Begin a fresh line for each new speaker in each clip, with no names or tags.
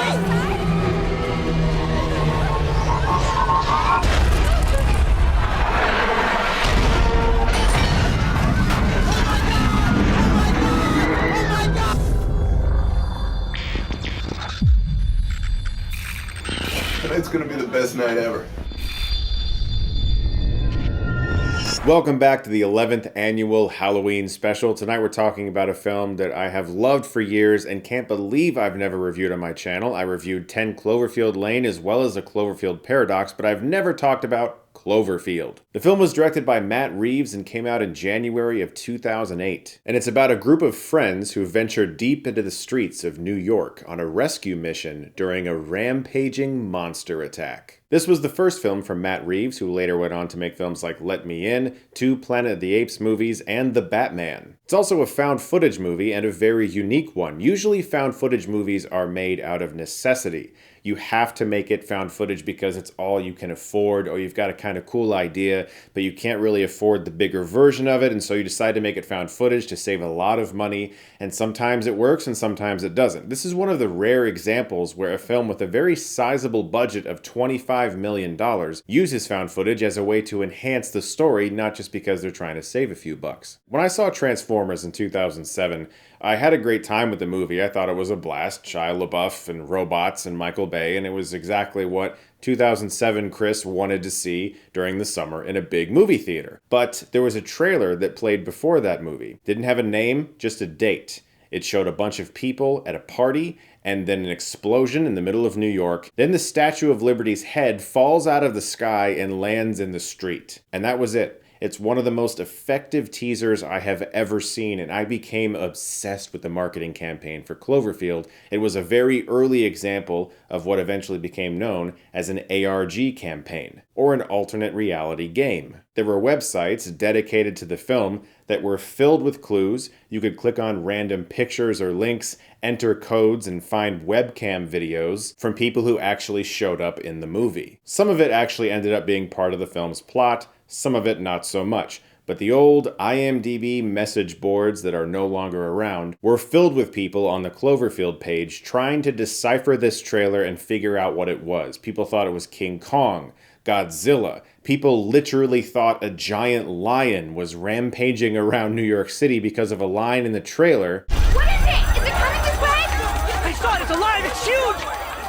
Tonight's gonna be the best night ever.
Welcome back to the 11th annual Halloween special. Tonight we're talking about a film that I have loved for years and can't believe I've never reviewed on my channel. I reviewed 10 Cloverfield Lane as well as a Cloverfield Paradox, but I've never talked about Cloverfield. The film was directed by Matt Reeves and came out in January of 2008. And it's about a group of friends who venture deep into the streets of New York on a rescue mission during a rampaging monster attack. This was the first film from Matt Reeves, who later went on to make films like Let Me In, 2 Planet of the Apes movies, and The Batman. It's also a found footage movie and a very unique one. Usually found footage movies are made out of necessity. You have to make it found footage because it's all you can afford, or you've got a kind of cool idea, but you can't really afford the bigger version of it, and so you decide to make it found footage to save a lot of money, and sometimes it works and sometimes it doesn't. This is one of the rare examples where a film with a very sizable budget of $25 million uses found footage as a way to enhance the story, not just because they're trying to save a few bucks. When I saw Transformers in 2007, I had a great time with the movie. I thought it was a blast. Shia LaBeouf and robots and Michael Bay, and it was exactly what 2007 Chris wanted to see during the summer in a big movie theater. But there was a trailer that played before that movie. Didn't have a name, just a date. It showed a bunch of people at a party, and then an explosion in the middle of New York. Then the Statue of Liberty's head falls out of the sky and lands in the street. And that was it. It's one of the most effective teasers I have ever seen, and I became obsessed with the marketing campaign for Cloverfield. It was a very early example of what eventually became known as an ARG campaign, or an alternate reality game. There were websites dedicated to the film that were filled with clues. You could click on random pictures or links, enter codes, and find webcam videos from people who actually showed up in the movie. Some of it actually ended up being part of the film's plot, some of it not so much. But the old IMDb message boards that are no longer around were filled with people on the Cloverfield page trying to decipher this trailer and figure out what it was. People thought it was King Kong, Godzilla. People literally thought a giant lion was rampaging around New York City because of a line in the trailer.
What is it? Is it coming this way? I saw it! It's alive! It's huge!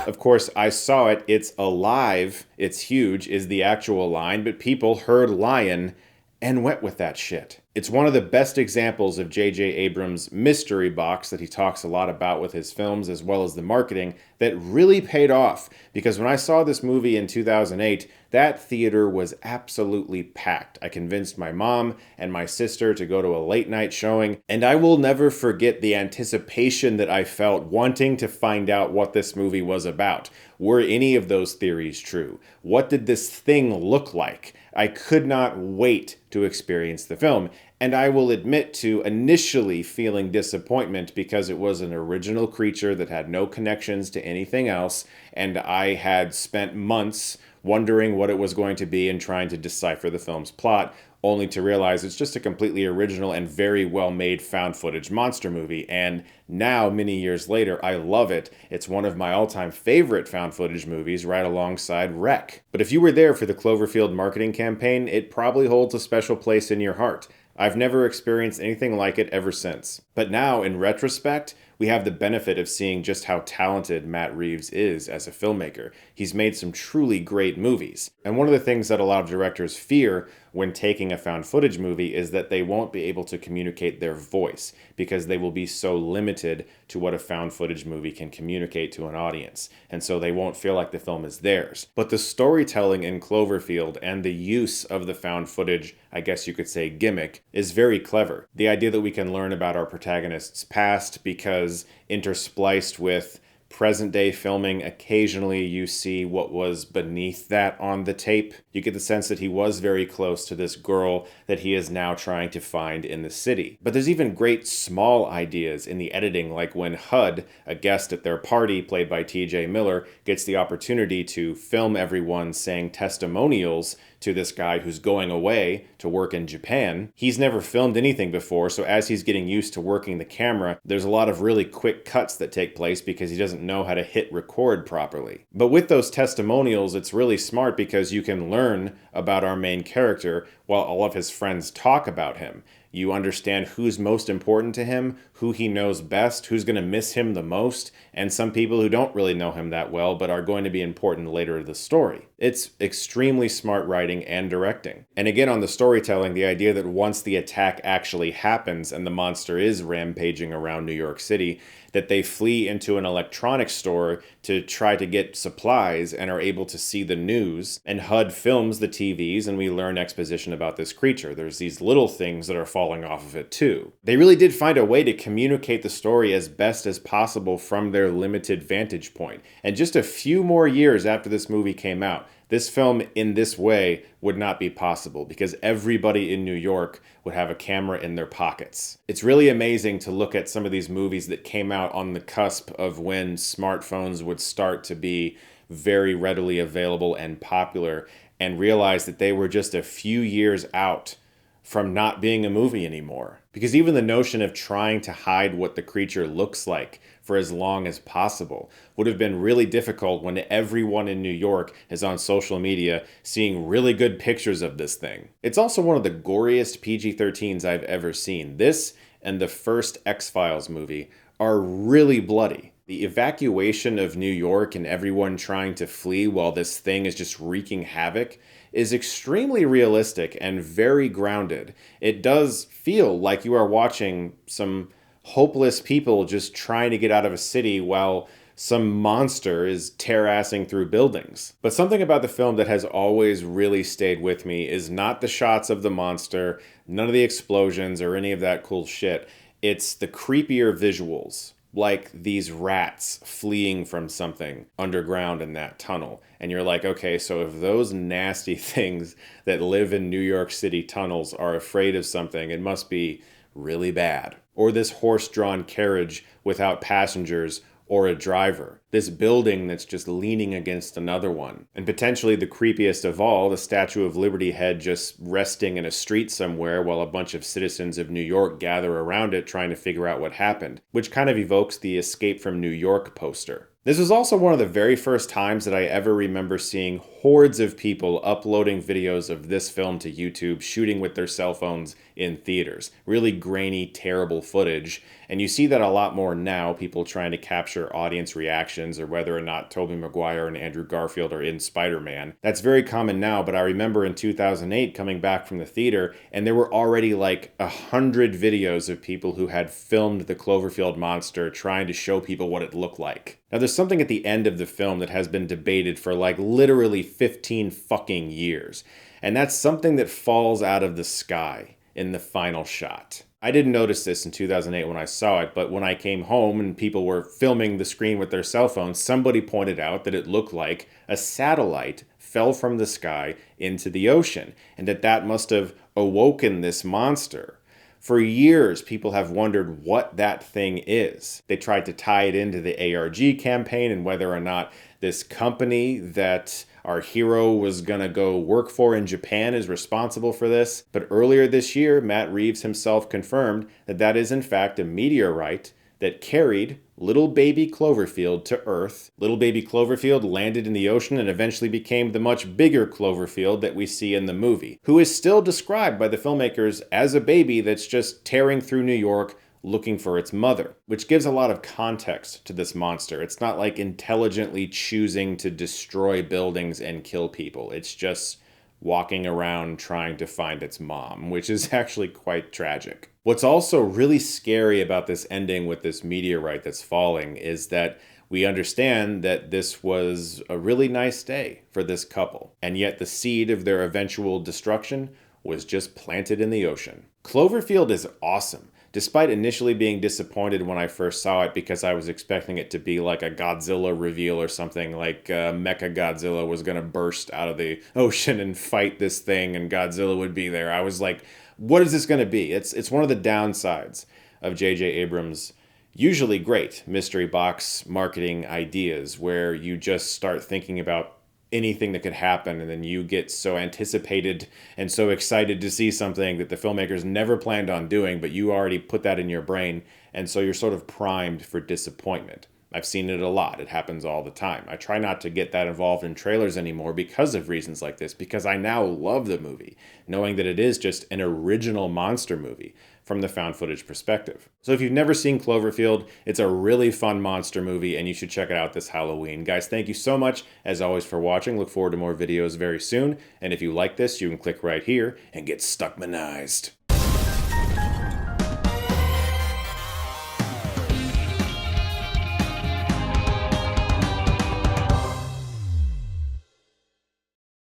Of course, I saw it. It's alive. It's huge is the actual line, but people heard lion and went with that shit. It's one of the best examples of J.J. Abrams' mystery box that he talks a lot about with his films, as well as the marketing, that really paid off. Because when I saw this movie in 2008, that theater was absolutely packed. I convinced my mom and my sister to go to a late night showing, and I will never forget the anticipation that I felt wanting to find out what this movie was about. Were any of those theories true? What did this thing look like? I could not wait to experience the film. And I will admit to initially feeling disappointment because it was an original creature that had no connections to anything else, and I had spent months wondering what it was going to be and trying to decipher the film's plot, only to realize it's just a completely original and very well-made found footage monster movie. And now, many years later, I love it. It's one of my all-time favorite found footage movies, right alongside Wreck. But if you were there for the Cloverfield marketing campaign, it probably holds a special place in your heart. I've never experienced anything like it ever since. But now, in retrospect, we have the benefit of seeing just how talented Matt Reeves is as a filmmaker. He's made some truly great movies. And one of the things that a lot of directors fear when taking a found footage movie is that they won't be able to communicate their voice because they will be so limited to what a found footage movie can communicate to an audience. And so they won't feel like the film is theirs. But the storytelling in Cloverfield and the use of the found footage, I guess you could say gimmick, is very clever. The idea that we can learn about our protagonist's past because interspliced with present day filming, occasionally you see what was beneath that on the tape. You get the sense that he was very close to this girl that he is now trying to find in the city. But there's even great small ideas in the editing, like when Hud, a guest at their party played by TJ Miller, gets the opportunity to film everyone saying testimonials to this guy who's going away to work in Japan. He's never filmed anything before, so as he's getting used to working the camera, there's a lot of really quick cuts that take place because he doesn't know how to hit record properly. But with those testimonials, it's really smart because you can learn about our main character while all of his friends talk about him. You understand who's most important to him, who he knows best, who's going to miss him the most, and some people who don't really know him that well but are going to be important later in the story. It's extremely smart writing and directing. And again, on the storytelling, the idea that once the attack actually happens and the monster is rampaging around New York City, that they flee into an electronics store to try to get supplies and are able to see the news, and HUD films the TVs and we learn exposition about this creature. There's these little things that are falling off of it too. They really did find a way to communicate the story as best as possible from their limited vantage point. And just a few more years after this movie came out, this film in this way would not be possible because everybody in New York would have a camera in their pockets. It's really amazing to look at some of these movies that came out on the cusp of when smartphones would start to be very readily available and popular and realize that they were just a few years out from not being a movie anymore. Because even the notion of trying to hide what the creature looks like for as long as possible would have been really difficult when everyone in New York is on social media seeing really good pictures of this thing. It's also one of the goriest PG-13s I've ever seen. This and the first X-Files movie are really bloody. The evacuation of New York and everyone trying to flee while this thing is just wreaking havoc is extremely realistic and very grounded. It does feel like you are watching some hopeless people just trying to get out of a city while some monster is tear-assing through buildings. But something about the film that has always really stayed with me is not the shots of the monster, none of the explosions or any of that cool shit. It's the creepier visuals, like these rats fleeing from something underground in that tunnel. And you're like, okay, so if those nasty things that live in New York City tunnels are afraid of something, it must be really bad. Or this horse-drawn carriage without passengers or a driver. This building that's just leaning against another one. And potentially the creepiest of all, the Statue of Liberty head just resting in a street somewhere while a bunch of citizens of New York gather around it trying to figure out what happened, which kind of evokes the Escape from New York poster. This was also one of the very first times that I ever remember seeing hordes of people uploading videos of this film to YouTube, shooting with their cell phones in theaters. Really grainy, terrible footage. And you see that a lot more now, people trying to capture audience reactions or whether or not Tobey Maguire and Andrew Garfield are in Spider-Man. That's very common now, but I remember in 2008 coming back from the theater and there were already like 100 videos of people who had filmed the Cloverfield monster trying to show people what it looked like. Now there's something at the end of the film that has been debated for like literally 15 fucking years. And that's something that falls out of the sky in the final shot. I didn't notice this in 2008 when I saw it, but when I came home and people were filming the screen with their cell phones, somebody pointed out that it looked like a satellite fell from the sky into the ocean, and that must have awoken this monster. For years, people have wondered what that thing is. They tried to tie it into the ARG campaign and whether or not this company that our hero was gonna go work for in Japan is responsible for this. But earlier this year, Matt Reeves himself confirmed that that is in fact a meteorite that carried little baby Cloverfield to Earth. Little baby Cloverfield landed in the ocean and eventually became the much bigger Cloverfield that we see in the movie, who is still described by the filmmakers as a baby that's just tearing through New York looking for its mother, which gives a lot of context to this monster. It's not like intelligently choosing to destroy buildings and kill people. It's just walking around trying to find its mom, which is actually quite tragic. What's also really scary about this ending with this meteorite that's falling is that we understand that this was a really nice day for this couple, and yet the seed of their eventual destruction was just planted in the ocean. Cloverfield is awesome. Despite initially being disappointed when I first saw it because I was expecting it to be like a Godzilla reveal or something, like Mecha Godzilla was going to burst out of the ocean and fight this thing and Godzilla would be there. I was like, what is this going to be? It's one of the downsides of J.J. Abrams' usually great mystery box marketing ideas where you just start thinking about anything that could happen, and then you get so anticipated and so excited to see something that the filmmakers never planned on doing, but you already put that in your brain, and so you're sort of primed for disappointment. I've seen it a lot. It happens all the time. I try not to get that involved in trailers anymore because of reasons like this, because I now love the movie, knowing that it is just an original monster movie from the found footage perspective. So if you've never seen Cloverfield, it's a really fun monster movie and you should check it out this Halloween. Guys, thank you so much, as always, for watching. Look forward to more videos very soon. And if you like this, you can click right here and get Stuckmanized.